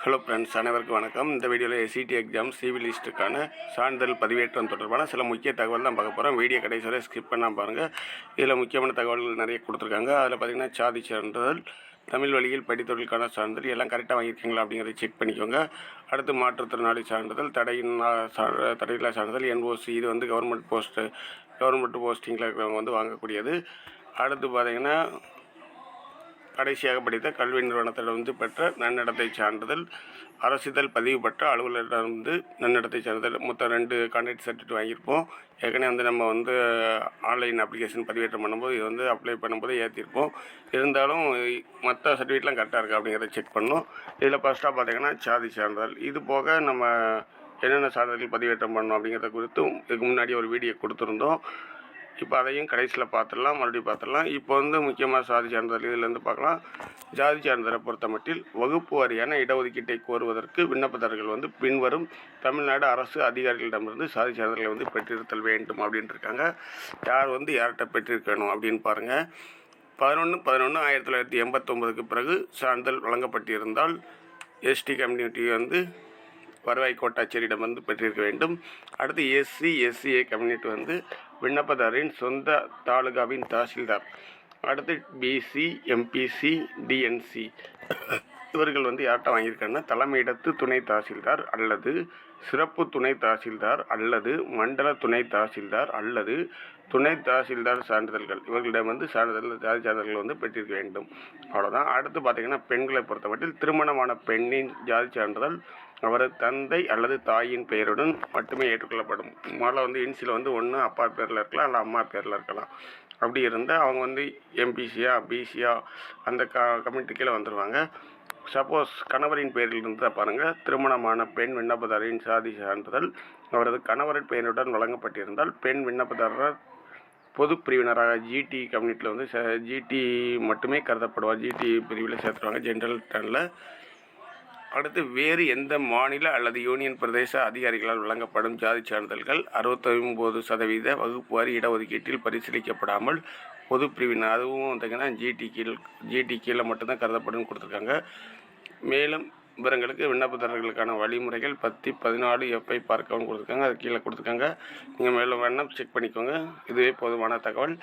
Hello friends, அனைவருக்கும் வணக்கம். இந்த வீடியோவில் எஸ்சிடி எக்ஸாம் சிவில் லிஸ்ட்டுக்கான சான்றிதழ் பதிவேற்றம் தொடர்பான சில முக்கிய தகவல் தான் பார்க்க போகிறோம். வீடியோ கடைசி வரை ஸ்கிப் பண்ணால் பாருங்கள். இதில் முக்கியமான தகவல்கள் நிறைய கொடுத்துருக்காங்க. அதில் பார்த்திங்கன்னா சாதி சான்றிதழ், தமிழ் வழியில் படித்தவர்களுக்கான சான்றிதழ் எல்லாம் கரெக்டாக வாங்கியிருக்கீங்களா அப்படிங்கிறத செக் பண்ணிக்கோங்க. அடுத்து மாற்றுத்திறனாளி சான்றிதழ், தடையில்லா சான்றிதழ், என்ஓசி, இது வந்து கவர்மெண்ட் போஸ்டிங்கில் இருக்கிறவங்க வாங்கக்கூடியது. அடுத்து பார்த்திங்கன்னா கடைசியாக படித்த கல்வி நிறுவனத்திலிருந்து பெற்ற நன்னடத்தை சான்றிதழ், அரசிதழ் பதிவு பெற்ற அலுவலரிடமிருந்து நன்னடத்தை சான்றிதழ். மொத்தம் 2 கான்ட்ராக்ட் சர்டிஃபிகேட் வாங்கியிருப்போம். ஏற்கனவே நம்ம ஆன்லைன் அப்ளிகேஷன் பதிவேற்றம் பண்ணும்போது இது அப்ளை பண்ணும்போது ஏற்றிருப்போம். இருந்தாலும் மற்ற சர்டிஃபிகேட்லாம் கரெக்டாக இருக்குது அப்படிங்கிறத செக் பண்ணணும். இதில் ஃபஸ்ட்டாக பார்த்திங்கன்னா சாதி சான்றிதழ். இது போக நம்ம என்னென்ன சான்றிதழ் பதிவேற்றம் பண்ணணும் அப்படிங்கிறத குறித்தும் இதுக்கு முன்னாடி ஒரு வீடியோ கொடுத்துருந்தோம். இப்போ அதையும் கடைசியில் மறுபடியும் பார்த்துடலாம். இப்போ முக்கியமாக சாதி சான்றிதழ் இதிலேருந்து பார்க்கலாம். ஜாதி சான்றிதழை பொறுத்த மட்டில் வகுப்பு வாரியான இடஒதுக்கீட்டை கோருவதற்கு விண்ணப்பதாரர்கள் பின்வரும் தமிழ்நாடு அரசு அதிகாரிகளிடமிருந்து சாதி சான்றிதழை பெற்றிருத்தல் வேண்டும் அப்படின்ட்டு இருக்காங்க. யார் யார்கிட்ட பெற்றிருக்கணும் அப்படின்னு பாருங்கள். 11/11/1989 பிறகு சான்றிதழ் வழங்கப்பட்டிருந்தால் எஸ்டி கம்யூனிட்டி வருவாய் கோட்டாட்சியரிடம் பெற்றிருக்க வேண்டும். அடுத்து SC/SCA கம்யூனிட்டி விண்ணப்பதாரின் சொந்த தாலுகாவின் தாசில்தார். அடுத்து BC, MPC, DNC இவர்கள் யார்கிட்ட வாங்கியிருக்காங்கன்னா தலைமையிடத்து துணை தாசில்தார் அல்லது சிறப்பு துணை தாசில்தார் அல்லது மண்டல துணை தாசில்தார் அல்லது துணை தாசில்தார் சான்றிதழ்கள் இவர்களிடம் ஜாதி சான்றிதழ்கள் பெற்றிருக்க வேண்டும். அவ்வளோதான். அடுத்து பார்த்திங்கன்னா பெண்களை பொறுத்தமட்டில் திருமணமான பெண்ணின் ஜாதி சான்றிதழ் அவரது தந்தை அல்லது தாயின் பெயருடன் மட்டுமே ஏற்றுக்கொள்ளப்படும். முதல்ல இன்சியில் ஒன்று அப்பா பேரில் இருக்கலாம், இல்லை அம்மா பேரில் இருக்கலாம். அப்படி இருந்தால் அவங்க MPCயா BCயா அந்த கம்யூனிட்டி கீழே வந்துடுவாங்க. சப்போஸ் கணவரின் பெயரில் இருந்தால் பாருங்கள், திருமணமான பெண் விண்ணப்பதாரின் சாதி சான்றிதழ் அவரது கணவரின் பெயருடன் வழங்கப்பட்டிருந்தால் பெண் விண்ணப்பதாரர் பொது பிரிவினராக GT கம்யூனிட்டியில் GT மட்டுமே கருதப்படுவார். GT பிரிவில் சேர்த்துருவாங்க ஜென்ரல் டர்னில். அடுத்து வேறு எந்த மாநில அல்லது யூனியன் பிரதேச அதிகாரிகளால் வழங்கப்படும் ஜாதி சான்றிதழ்கள் 69% வகுப்பு வாரி இடஒதுக்கீட்டில் பரிசீலிக்கப்படாமல் பொது பிரிவினர் அதுவும் GT கீழே மட்டும்தான் கருதப்படும் கொடுத்துருக்காங்க. மேலும் விவரங்களுக்கு விண்ணப்பதாரர்களுக்கான வழிமுறைகள் 10/14 பார்க்கவும் கொடுத்துருக்காங்க. அது கீழே கொடுத்துருக்காங்க. நீங்கள் மேலும் வேணால் செக் பண்ணிக்கோங்க. இதுவே போதுமான தகவல்.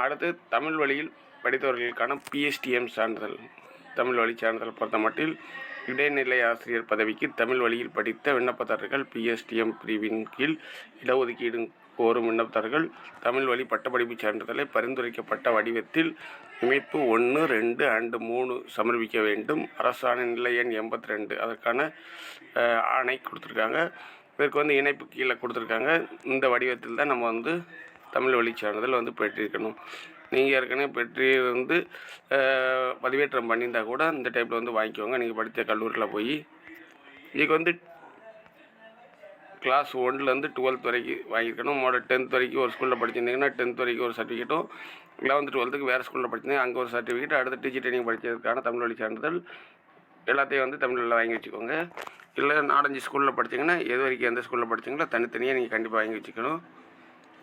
அடுத்து தமிழ் வழியில் படித்தவர்களுக்கான PSTM சான்றிதழ். தமிழ் வழி சான்றிதழ் பொறுத்த மட்டில் இடைநிலை ஆசிரியர் பதவிக்கு தமிழ் வழியில் படித்த விண்ணப்பதாரர்கள் PSTM பிரிவின் கீழ் இடஒதுக்கீடு கோரும் விண்ணப்பதாரர்கள் தமிழ் வழி பட்டப்படிப்பு சான்றிதழை பரிந்துரைக்கப்பட்ட வடிவத்தில் இணைப்பு 1, 2 and 3 சமர்ப்பிக்க வேண்டும். அரசாணை நிலை எண் 82 அதற்கான ஆணை கொடுத்துருக்காங்க. இதற்கு இணைப்பு கீழே கொடுத்துருக்காங்க. இந்த வடிவத்தில் தான் நம்ம தமிழ் வழி சான்றிதழ் பெற்றிருக்கணும். நீங்கள் ஏற்கனவே பெற்று பதிவேற்றம் பண்ணியிருந்தால் கூட இந்த டைப்பில் வாங்கிக்கோங்க. நீங்கள் படித்த கல்லூரியில் போய் இதுக்கு கிளாஸ் 1லேருந்து 12th வரைக்கும் வாங்கியிருக்கணும். 10th வரைக்கும் ஒரு ஸ்கூலில் படிச்சிருந்தீங்கன்னா 10th வரைக்கும் ஒரு சர்டிஃபிகேட்டும், 11th 12th வேறு ஸ்கூலில் படிச்சிருந்தீங்க அங்கே ஒரு சர்டிஃபிகேட், அடுத்து டீச்சர் ட்ரைனிங் படித்ததுக்கான தமிழ் வழி சான்றிதழ் எல்லாத்தையும் தமிழில் வாங்கி வச்சுக்கோங்க. இல்லை 4-5 ஸ்கூலில் படிச்சிங்கன்னா எது வரைக்கும் எந்த ஸ்கூலில் படிச்சிங்களோ தனித்தனியாக நீங்கள் கண்டிப்பாக வாங்கி வச்சுக்கணும்.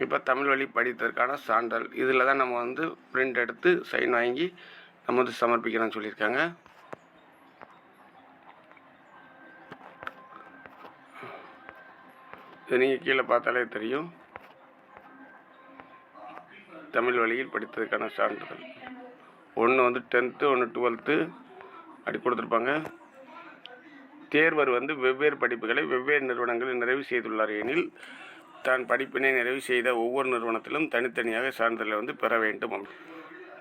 இப்போ தமிழ் வழி படித்ததற்கான சான்றிதழ் இதில் தான் நம்ம பிரிண்ட் எடுத்து சைன் வாங்கி நம்ம சமர்ப்பிக்கணும்னு சொல்லியிருக்காங்க. இது நீங்கள் கீழே பார்த்தாலே தெரியும். தமிழ் வழியில் படித்ததற்கான சான்றிதழ் ஒன்று 10th, ஒன்று 12th அப்படி கொடுத்துருப்பாங்க. தேர்வர் வெவ்வேறு படிப்புகளை வெவ்வேறு நிறுவனங்களில் நிறைவு செய்துள்ளார் எனில் தான் படிப்பினை நிறைவு செய்த ஒவ்வொரு நிறுவனத்திலும் தனித்தனியாக சான்றிதழை பெற வேண்டும்.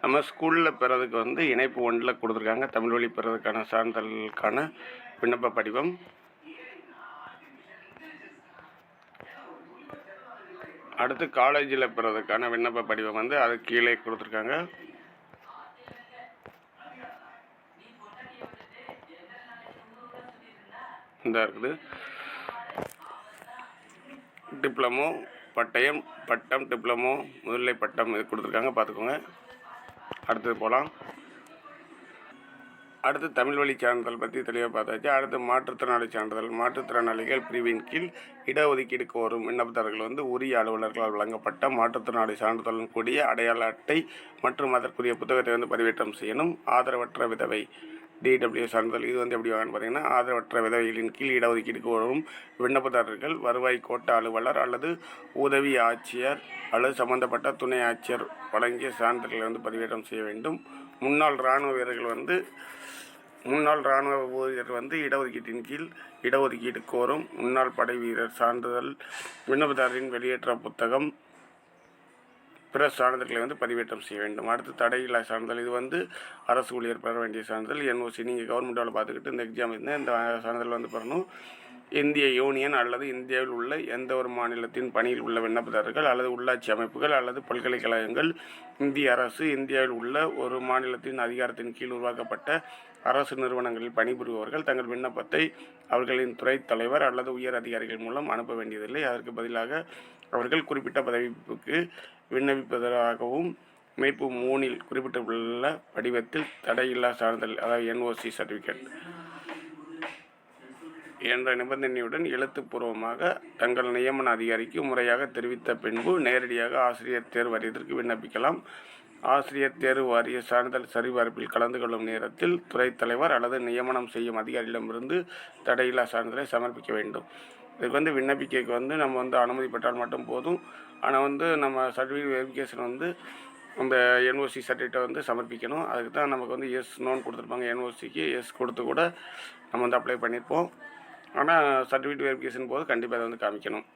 நம்ம ஸ்கூலில் பெறதுக்கு இணைப்பு 1ல் கொடுத்துருக்காங்க. தமிழ் வழி பெறதுக்கான சான்றிதழுக்கான விண்ணப்ப படிவம். அடுத்து காலேஜில் பெறதுக்கான விண்ணப்ப படிவம் அது கீழே கொடுத்துருக்காங்க. இந்த இருக்குது டிப்ளமோ, பட்டம், டிப்ளமோ, முதுநிலை பட்டம் இது கொடுத்துருக்காங்க, பார்த்துக்கோங்க. அடுத்தது போகலாம். அடுத்து தமிழ் வழி சான்றிதழ் பற்றி தெளிவாக பார்த்தாச்சு. அடுத்து மாற்றுத்திறனாளி சான்றிதழ். மாற்றுத்திறனாளிகள் பிரிவின் கீழ் இடஒதுக்கீடு கோரும் விண்ணப்பதாரர்கள் உரிய அலுவலர்களால் வழங்கப்பட்ட மாற்றுத்திறனாளி சான்றிதழுடன் கூடிய அடையாள அட்டை மற்றும் அதற்குரிய புத்தகத்தை பதிவேற்றம் செய்யணும். ஆதரவற்ற விதவை DW சான்றிதழ். இது வந்து எப்படி வாங்கன்னு பார்த்தீங்கன்னா, ஆதரவற்ற விதவைகளின் கீழ் இடஒதுக்கீடு கோரும் விண்ணப்பதாரர்கள் வருவாய் கோட்ட அலுவலர் அல்லது உதவி ஆட்சியர் அல்லது சம்பந்தப்பட்ட துணை ஆட்சியர் வழங்கிய சான்றிதழ்களை வந்து பதிவேற்றம் செய்ய வேண்டும். முன்னாள் இராணுவ ஊழியர் வந்து இடஒதுக்கீட்டின் கீழ் இடஒதுக்கீடு கோரும் முன்னாள் படை வீரர் சான்றிதழ், விண்ணப்பதாரரின் வெளியேற்ற புத்தகம், பிற சான்றிதழ்களை வந்து பதிவேற்றம் செய்ய வேண்டும். அடுத்து தடையில்லா சான்றிதழ். இது வந்து அரசு ஊழியர் பெற வேண்டிய சான்றிதழ், NOC. நீங்கள் கவர்மெண்ட் வேலை பார்த்துக்கிட்டு இந்த எக்ஸாம் இருந்தால் இந்த சான்றிதழ் வந்து பெறணும். இந்திய யூனியன் அல்லது இந்தியாவில் உள்ள எந்த ஒரு மாநிலத்தின் பணியில் உள்ள விண்ணப்பதாரர்கள் அல்லது உள்ளாட்சி அமைப்புகள் அல்லது பல்கலைக்கழகங்கள், இந்திய அரசு, இந்தியாவில் உள்ள ஒரு மாநிலத்தின் அதிகாரத்தின் கீழ் உருவாக்கப்பட்ட அரசு நிறுவனங்களில் பணிபுரிபவர்கள் தங்கள் விண்ணப்பத்தை அவர்களின் துறை தலைவர் அல்லது உயர் அதிகாரிகள் மூலம் அனுப்ப வேண்டியதில்லை. அதற்கு பதிலாக அவர்கள் குறிப்பிட்ட பதவிக்கு விண்ணப்பிப்பதாகவும் அமைப்பு 3 குறிப்பிட்டுள்ள படிவத்தில் தடையில்லா சான்றிதழ், அதாவது NOC சர்டிஃபிகேட் என்ற நிபந்தனையுடன் எழுத்துப்பூர்வமாக தங்கள் நியமன அதிகாரிக்கு முறையாக தெரிவித்த பின்பு நேரடியாக ஆசிரியர் தேர்வு வாரியத்திற்கு விண்ணப்பிக்கலாம். ஆசிரியர் தேர்வு வாரிய சான்றிதழ் சரிபார்ப்பில் கலந்து கொள்ளும் நேரத்தில் துறைத் தலைவர் அல்லது நியமனம் செய்யும் அதிகாரியிடமிருந்து தடையில்லா சான்றிதழை சமர்ப்பிக்க வேண்டும். இதுக்கு வந்து விண்ணப்பிக்கைக்கு வந்து நம்ம வந்து அனுமதி பெற்றால் மட்டும் போதும். ஆனால் வந்து நம்ம சர்டிஃபிகேட் வெரிஃபிகேஷன் வந்து அந்த NOC சர்டிஃபிகேட்டை வந்து சமர்ப்பிக்கணும். அதுக்கு தான் நமக்கு வந்து நோன்னு கொடுத்துருப்பாங்க. NOCக்கு கொடுத்து கூட நம்ம வந்து அப்ளை பண்ணியிருப்போம். ஆனால் சர்டிஃபிகேட் வெரிஃபிகேஷன் போது கண்டிப்பாக அதை வந்து காமிக்கணும்.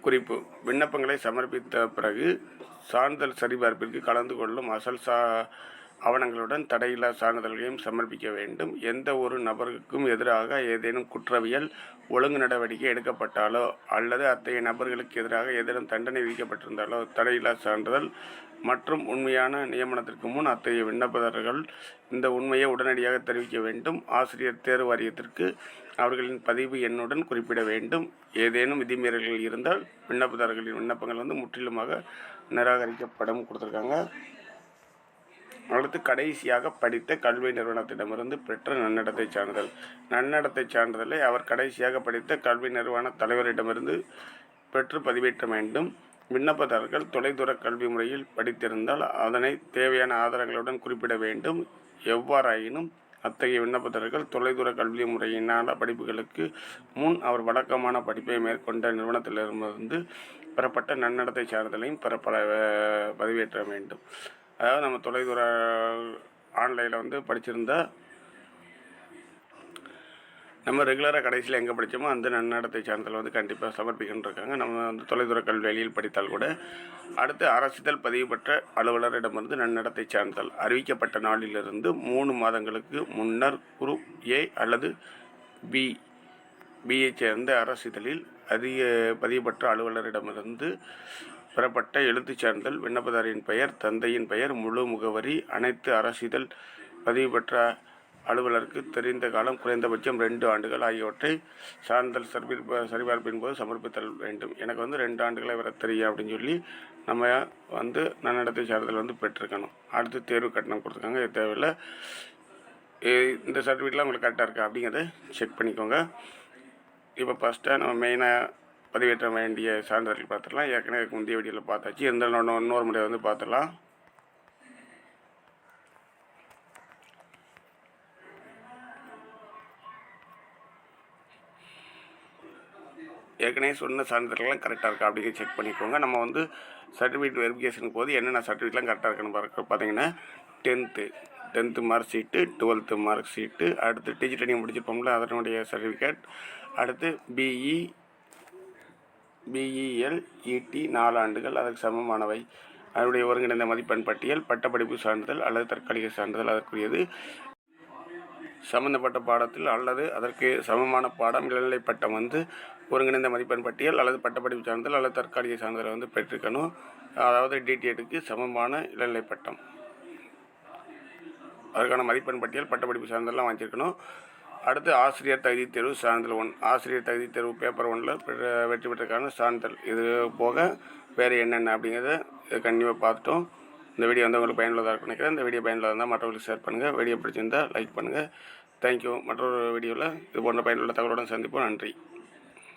குறிப்பு: விண்ணப்பங்களை சமர்ப்பித்த பிறகு சான்றிதழ் சரிபார்ப்பிற்கு கலந்து கொள்ளும் அசல் ஆவணங்களுடன் தடையில்லா சான்றிதழ்களையும் சமர்ப்பிக்க வேண்டும். எந்த ஒரு நபருக்கும் எதிராக ஏதேனும் குற்றவியல் ஒழுங்கு நடவடிக்கை எடுக்கப்பட்டாலோ அல்லது அத்தகைய நபர்களுக்கு எதிராக ஏதேனும் தண்டனை விதிக்கப்பட்டிருந்தாலோ தடையில்லா சான்றிதழ் மற்றும் உண்மையான நியமனத்திற்கு முன் அத்தகைய விண்ணப்பதாரர்கள் இந்த உண்மையை உடனடியாக தெரிவிக்க வேண்டும். ஆசிரியர் தேர்வு வாரியத்திற்கு அவர்களின் பதிவு எண்ணுடன் குறிப்பிட வேண்டும். ஏதேனும் விதிமீறல்கள் இருந்தால் விண்ணப்பதாரர்களின் விண்ணப்பங்கள் வந்து முற்றிலுமாக நிராகரிக்கப்படும் கொடுத்துருக்காங்க. அடுத்து கடைசியாக படித்த கல்வி நிறுவனத்திடமிருந்து பெற்ற நன்னடத்தை சான்றிதழ். நன்னடத்தை சான்றிதழை அவர் கடைசியாக படித்த கல்வி நிறுவன தலைவரிடமிருந்து பெற்று பதிவேற்ற வேண்டும். விண்ணப்பதாரர்கள் தொலைதூர கல்வி முறையில் படித்திருந்தால் அதனை தேவையான ஆதாரங்களுடன் குறிப்பிட வேண்டும். எவ்வாறாயினும் அத்தகைய விண்ணப்பதாரர்கள் தொலைதூர கல்வி முறையினால படிப்புகளுக்கு முன் அவர் வழக்கமான படிப்பை மேற்கொண்ட நிறுவனத்திலிருந்து பெறப்பட்ட நன்னடத்தை சான்றிதழையும் பதிவேற்ற வேண்டும். அதாவது நம்ம தொலைதூர ஆன்லைனில் வந்து படிச்சிருந்தா நம்ம ரெகுலராக கடைசியில் எங்கே படித்தோமோ அந்த நன்னடத்தை சான்றிதழ் வந்து கண்டிப்பாக சமர்ப்பிக்கணும்னு இருக்காங்க. நம்ம வந்து தொலைதூர கல்வி வழியில் படித்தால் கூட. அடுத்து அரசிதழ் பதிவு பெற்ற அலுவலரிடமிருந்து நன்னடத்தை சான்றிதழ். அறிவிக்கப்பட்ட நாளிலிருந்து 3 மாதங்களுக்கு முன்னர் குரூப் A அல்லது B சேர்ந்த அரசிதழில் பதிவு பெற்ற அலுவலரிடமிருந்து பெறப்பட்ட எழுத்துச் சான்றிதழ், விண்ணப்பதாரின் பெயர், தந்தையின் பெயர், முழு முகவரி, அனைத்து அரசிதழ் பதிவு பெற்ற அலுவலருக்கு தெரிந்த காலம் குறைந்தபட்சம் 2 ஆண்டுகள் ஆகியவற்றை சான்றிதழ் சரிபார்ப்பின் போது சமர்ப்பித்தல் வேண்டும். எனக்கு வந்து 2 ஆண்டுகளை வர தெரியும் அப்படின்னு சொல்லி நம்ம வந்து நன்னடத்தை சான்றிதழ் வந்து பெற்றிருக்கணும். அடுத்து தேர்வு கட்டணம் கொடுத்துருக்காங்க. இது தேவையில்லை. இந்த சர்டிஃபிகேட்லாம் உங்களுக்கு கரெக்டாக இருக்கா அப்படிங்கிறத செக் பண்ணிக்கோங்க. இப்போ ஃபஸ்ட்டாக நம்ம மெயினாக பதிவேற்ற வேண்டிய சான்றிதழ்கள் பார்த்துடலாம். ஏற்கனவே முந்தைய வீடியோவில் பார்த்தாச்சு. இருந்தாலும் இன்னொரு முறை வந்து பார்த்துடலாம். ஏற்கனவே சொன்ன சான்றிதழ்கள்லாம் கரெக்டாக இருக்கா அப்படிங்கிறத செக் பண்ணிக்கோங்க. நம்ம வந்து சர்டிஃபிகேட் வெரிஃபிகேஷனுக்கு போது என்னென்ன சர்டிஃபிகேட்லாம் கரெக்டாக இருக்குன்னு பார்த்தீங்கன்னா 10th mark sheet, 12th mark sheet, அடுத்து டீச்சர் ட்ரைனிங் முடிச்சிருப்போம்ல அதனுடைய சர்டிஃபிகேட், அடுத்து BEL ET 4 ஆண்டுகள் அதற்கு சமமானவை, அதனுடைய ஒருங்கிணைந்த மதிப்பெண் பட்டியல், பட்டப்படிப்பு சான்றிதழ் அல்லது தற்காலிக சான்றிதழ் அதற்குரியது, சம்பந்தப்பட்ட பாடத்தில் அல்லது அதற்கு சமமான பாடம், இளநிலை பட்டம் வந்து ஒருங்கிணைந்த மதிப்பெண் பட்டியல் அல்லது பட்டப்படிப்பு சான்றிதழ் அல்லது தற்காலிக சான்றிதழ் வந்து பெற்றிருக்கணும். அதாவது DTEDக்கு சமமான இளநிலை பட்டம், அதற்கான மதிப்பெண் பட்டியல், பட்டப்படிப்பு சான்றிதழ்லாம் வாங்கியிருக்கணும். அடுத்து ஆசிரியர் தகுதி தேர்வு சான்றிதழ் 1, ஆசிரியர் தகுதி தேர்வு பேப்பர் 1ல் வெற்றி பெற்றக்கான சான்றிதழ். இது போக வேறு என்னென்ன அப்படிங்கிறத கண்டிப்பாக பார்த்துட்டோம். இந்த வீடியோ வந்து உங்களுக்கு பயனுள்ளதாக இருக்குன்னு நினைக்கிறேன். இந்த வீடியோ பயனுள்ளதாக இருந்தால் மற்றவங்களுக்கு ஷேர் பண்ணுங்கள். வீடியோ பிடிச்சிருந்தால் லைக் பண்ணுங்கள். தேங்க்யூ. மற்றொரு வீடியோவில் இது போன்ற பயனுள்ள தகவலுடன் சந்திப்போம். நன்றி.